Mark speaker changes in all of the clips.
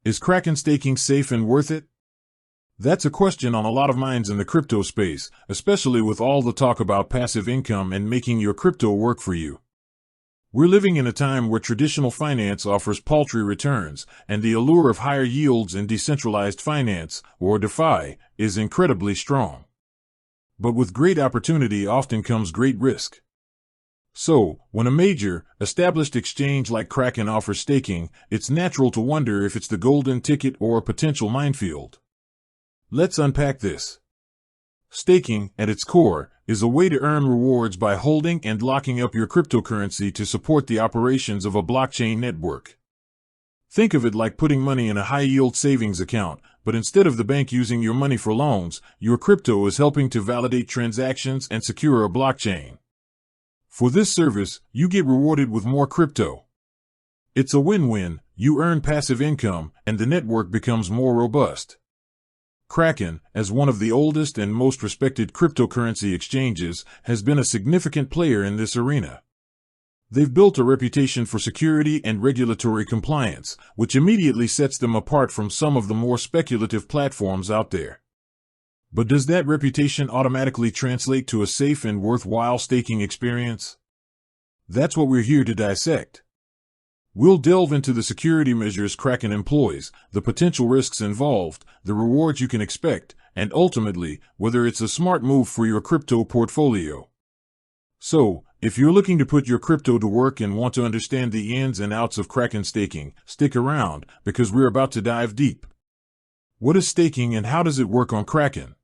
Speaker 1: Is Kraken staking safe and worth it? That's a question on a lot of minds in the crypto space, especially with all the talk about passive income and making your crypto work for you. We're living in a time where traditional finance offers paltry returns, and the allure of higher yields in decentralized finance, or DeFi, is incredibly strong. But with great opportunity often comes great risk. So, when a major, established exchange like Kraken offers staking, it's natural to wonder if it's the golden ticket or a potential minefield. Let's unpack this. Staking, at its core, is a way to earn rewards by holding and locking up your cryptocurrency to support the operations of a blockchain network. Think of it like putting money in a high-yield savings account, but instead of the bank using your money for loans, your crypto is helping to validate transactions and secure a blockchain. For this service, you get rewarded with more crypto. It's a win-win. You earn passive income, and the network becomes more robust. Kraken, as one of the oldest and most respected cryptocurrency exchanges, has been a significant player in this arena. They've built a reputation for security and regulatory compliance, which immediately sets them apart from some of the more speculative platforms out there. But does that reputation automatically translate to a safe and worthwhile staking experience? That's what we're here to dissect. We'll delve into the security measures Kraken employs, the potential risks involved, the rewards you can expect, and ultimately, whether it's a smart move for your crypto portfolio. So, if you're looking to put your crypto to work and want to understand the ins and outs of Kraken staking, stick around, because we're about to dive deep. What is staking and how does it work on Kraken?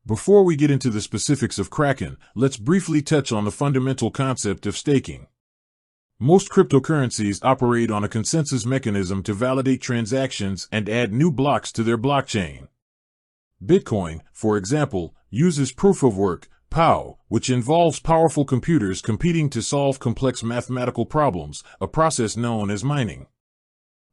Speaker 1: Before we get into the specifics of Kraken, let's briefly touch on the fundamental concept of staking. Most cryptocurrencies operate on a consensus mechanism to validate transactions and add new blocks to their blockchain. Bitcoin, for example, uses proof of work, POW, which involves powerful computers competing to solve complex mathematical problems, a process known as mining.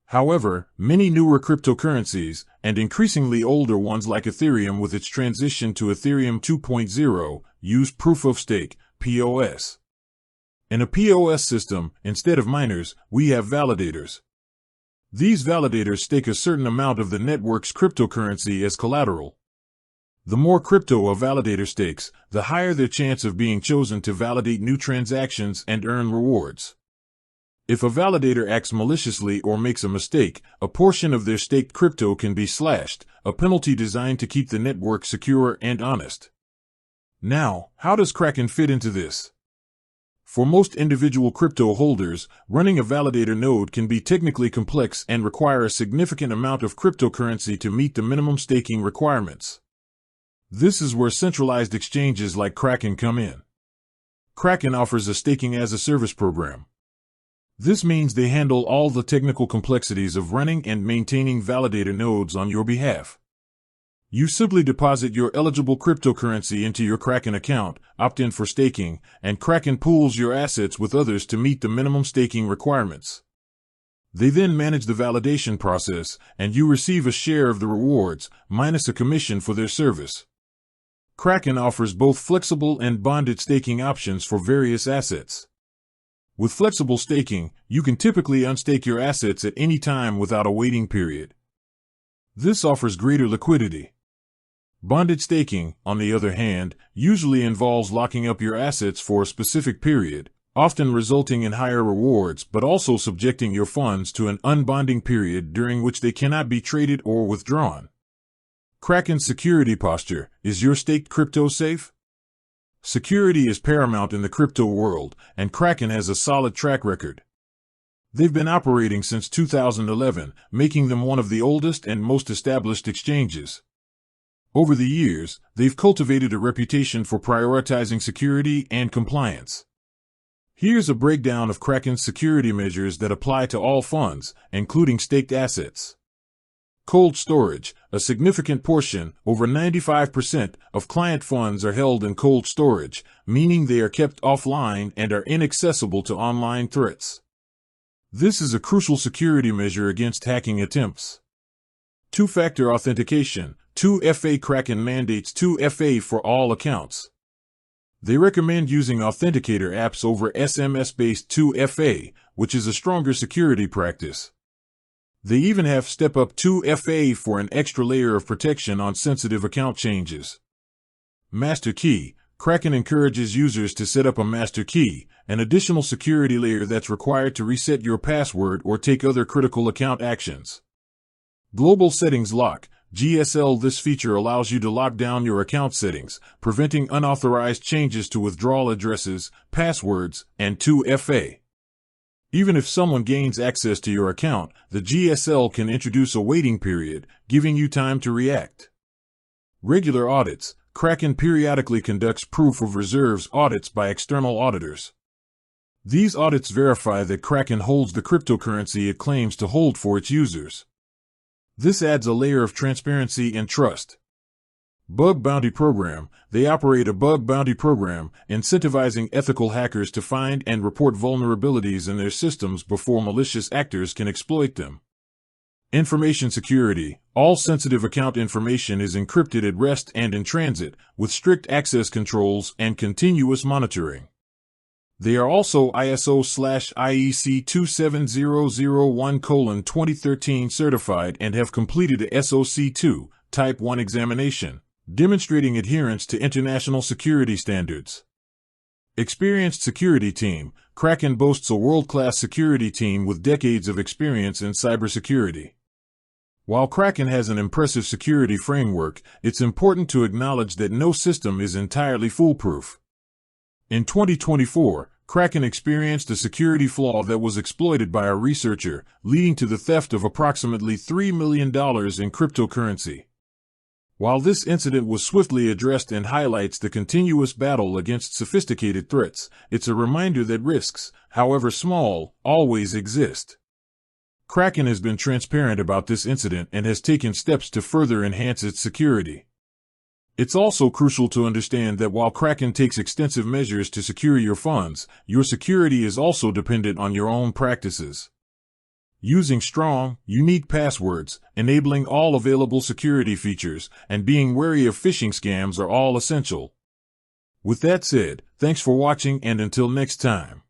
Speaker 1: However, many newer cryptocurrencies, and increasingly older ones like Ethereum with its transition to Ethereum 2.0, use proof of stake, POS. In a POS system, instead of miners, we have validators. These validators stake a certain amount of the network's cryptocurrency as collateral. The more crypto a validator stakes, the higher their chance of being chosen to validate new transactions and earn rewards. If a validator acts maliciously or makes a mistake, a portion of their staked crypto can be slashed, a penalty designed to keep the network secure and honest. Now, how does Kraken fit into this? For most individual crypto holders, running a validator node can be technically complex and require a significant amount of cryptocurrency to meet the minimum staking requirements. This is where centralized exchanges like Kraken come in. Kraken offers a staking-as-a-service program. This means they handle all the technical complexities of running and maintaining validator nodes on your behalf. You simply deposit your eligible cryptocurrency into your Kraken account, opt in for staking, and Kraken pools your assets with others to meet the minimum staking requirements. They then manage the validation process, and you receive a share of the rewards, minus a commission for their service. Kraken offers both flexible and bonded staking options for various assets. With flexible staking, you can typically unstake your assets at any time without a waiting period. This offers greater liquidity. Bonded staking, on the other hand, usually involves locking up your assets for a specific period, often resulting in higher rewards but also subjecting your funds to an unbonding period during which they cannot be traded or withdrawn. Kraken's security posture: is your staked crypto safe? Security is paramount in the crypto world, and Kraken has a solid track record. They've been operating since 2011, making them one of the oldest and most established exchanges. Over the years, they've cultivated a reputation for prioritizing security and compliance. Here's a breakdown of Kraken's security measures that apply to all funds, including staked assets. Cold storage: a significant portion, over 95%, of client funds are held in cold storage, meaning they are kept offline and are inaccessible to online threats. This is a crucial security measure against hacking attempts. Two-factor authentication: 2FA. Kraken mandates 2FA for all accounts. They recommend using authenticator apps over SMS-based 2FA, which is a stronger security practice. They even have Step Up 2FA for an extra layer of protection on sensitive account changes. Master Key. Kraken encourages users to set up a master key, an additional security layer that's required to reset your password or take other critical account actions. Global Settings Lock. GSL. This feature allows you to lock down your account settings, preventing unauthorized changes to withdrawal addresses, passwords, and 2FA. Even if someone gains access to your account, the GSL can introduce a waiting period, giving you time to react. Regular audits. Kraken periodically conducts proof of reserves audits by external auditors. These audits verify that Kraken holds the cryptocurrency it claims to hold for its users. This adds a layer of transparency and trust. Bug Bounty Program. They operate a bug bounty program, incentivizing ethical hackers to find and report vulnerabilities in their systems before malicious actors can exploit them. Information security. All sensitive account information is encrypted at rest and in transit, with strict access controls and continuous monitoring. They are also ISO/IEC 27001:2013 certified and have completed a SOC 2 Type 1 examination, demonstrating adherence to international security standards. Experienced security team. Kraken boasts a world-class security team with decades of experience in cybersecurity. While Kraken has an impressive security framework, it's important to acknowledge that no system is entirely foolproof. In 2024, Kraken experienced a security flaw that was exploited by a researcher, leading to the theft of approximately $3 million in cryptocurrency. While this incident was swiftly addressed and highlights the continuous battle against sophisticated threats, it's a reminder that risks, however small, always exist. Kraken has been transparent about this incident and has taken steps to further enhance its security. It's also crucial to understand that while Kraken takes extensive measures to secure your funds, your security is also dependent on your own practices. Using strong, unique passwords, enabling all available security features, and being wary of phishing scams are all essential. With that said, thanks for watching and until next time.